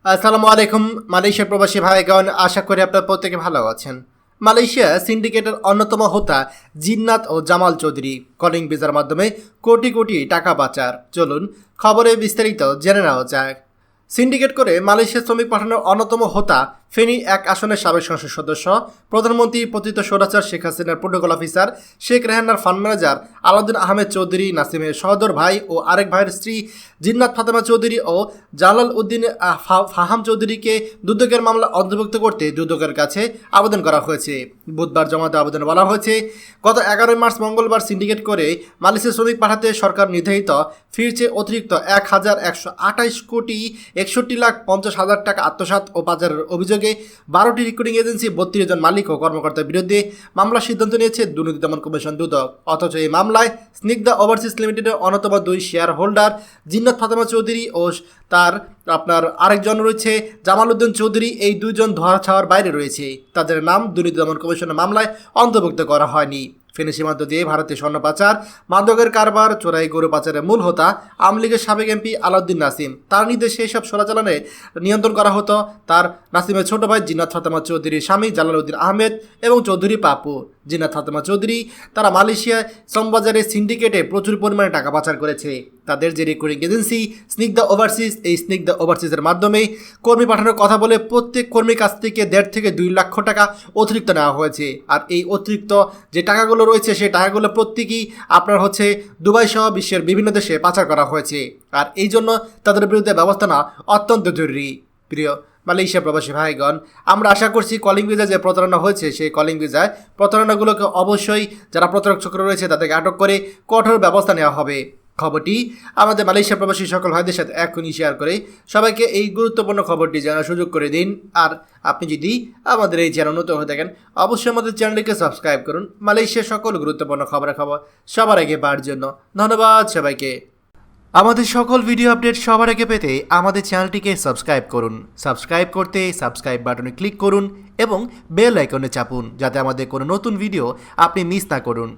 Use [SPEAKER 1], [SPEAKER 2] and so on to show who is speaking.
[SPEAKER 1] আসসালামু আলাইকুম মালয়েশিয়ার প্রবাসী ভাইগণ, আশা করি আপনারা প্রত্যেকে ভালো আছেন। মালয়েশিয়া সিন্ডিকেটের অন্যতম হোতা জিন্নাত ও জামাল চৌধুরী কলিং ভিসার মাধ্যমে কোটি কোটি টাকা পাচার। চলুন খবরে বিস্তারিত জেনে নেওয়া যাক। সিন্ডিকেট করে মালয়েশিয়া শ্রমিক পাঠানোর অন্যতম হোতা ফেনী এক আসনের সাবেক সংসদ সদস্য, প্রধানমন্ত্রী পতিত স্বৈরাচার শেখ হাসিনার প্রোটোকল অফিসার শেখ রেহানার ফান্ড ম্যানেজার আলাউদ্দিন আহমেদ চৌধুরী নাসিমের সহোদর ভাই ও আরেক ভাইয়ের স্ত্রী জিন্নাত ফাতেমা চৌধুরী ও জালাল উদ্দিন ফাহাম চৌধুরীকে দুদকের মামলা অন্তর্ভুক্ত করতে দুদকের কাছে আবেদন করা হয়েছে। বুধবার জমা দেওয়া আবেদনে বলা হয়েছে, গত 11 মার্চ মঙ্গলবার সিন্ডিকেট করে মালয়েশিয়া শ্রমিক পাঠাতে সরকার নির্ধারিত ফিরছে অতিরিক্ত 1,161,61,50,000 টাকা আত্মসাৎ ও পাচারের অভিযোগে 12টি রিক্রুটিং এজেন্সি 32 জন মালিক ও কর্মকর্তার বিরুদ্ধে মামলার সিদ্ধান্ত নিয়েছে দুর্নীতি দমন কমিশন দুদক। অথচ এই মামলায় স্নিগ্ধা ওভারসিজ লিমিটেডের অন্যতম 2 শেয়ার হোল্ডার জিন্নাত ফাতেমা চৌধুরী ও তার আরেকজন রয়েছে জামাল উদ্দিন চৌধুরী, এই 2 জন ধরা ছাওয়ার বাইরে রয়েছে। তাদের নাম দুর্নীতি দমন কমিশনের মামলায় অন্তর্ভুক্ত করা হয়নি। ফেনী সীমান্ত দিয়ে ভারতীয় স্বর্ণ পাচার, মাদকের কারবার, চোরাই গরু পাচারের মূল হোতা আওয়ামী লীগের সাবেক এমপি আলাউদ্দিন নাসিম। তার নির্দেশে এসব চোরাচালানে নিয়ন্ত্রণ করা হতো তার নাসিমের ছোট ভাই জিন্নাত ফাতেমা চৌধুরীর স্বামী জালাল উদ্দিন আহমেদ এবং চৌধুরী পাপু। জিন্নাত ফাতেমা চৌধুরী তারা মালয়েশিয়ায় শ্রমবাজারে সিন্ডিকেটে প্রচুর পরিমাণে টাকা পাচার করেছে। তাদের যে রিক্রুটিং এজেন্সি স্নিগ্ধা ওভারসিজ, এই স্নিগ্ধা ওভারসিজের মাধ্যমে কর্মী পাঠানোর কথা বলে প্রত্যেক কর্মীর কাছ থেকে 1.5 থেকে 2 লক্ষ টাকা অতিরিক্ত নেওয়া হয়েছে। আর এই অতিরিক্ত যে টাকাগুলো রয়েছে সেই টাকাগুলো প্রত্যেকেই দুবাই সহ বিশ্বের বিভিন্ন দেশে পাচার করা হয়েছে। আর এই জন্য তাদের বিরুদ্ধে ব্যবস্থা নেওয়া অত্যন্ত জরুরি। প্রিয় মালয়েশিয়া প্রবাসী ভাইগণ, আমরা আশা করছি কলিং ভিসা যে প্রতারণা হয়েছে সেই কলিং ভিসায় প্রতারণাগুলোকে অবশ্যই যারা প্রতারক চক্র রয়েছে তাদেরকে আটক করে কঠোর ব্যবস্থা নেওয়া হবে। খবরটি আমাদের মালয়েশিয়া প্রবাসী সকল ভাইদের সাথে এখনই শেয়ার করে সবাইকে এই গুরুত্বপূর্ণ খবরটি জানার সুযোগ করে দিন। আর আপনি যদি আমাদের এই চ্যানেল নতুন হয়ে থাকেন, অবশ্যই আমাদের চ্যানেলটিকে সাবস্ক্রাইব করুন মালয়েশিয়ার সকল গুরুত্বপূর্ণ খবর সবার আগে পাওয়ার জন্য। ধন্যবাদ সবাইকে। আমাদের সকল ভিডিও আপডেট সবার আগে পেতে আমাদের চ্যানেলটিকে সাবস্ক্রাইব করুন। সাবস্ক্রাইব করতে সাবস্ক্রাইব বাটনে ক্লিক করুন এবং বেল আইকনে চাপুন, যাতে আমাদের কোনো নতুন ভিডিও আপনি মিস না করুন।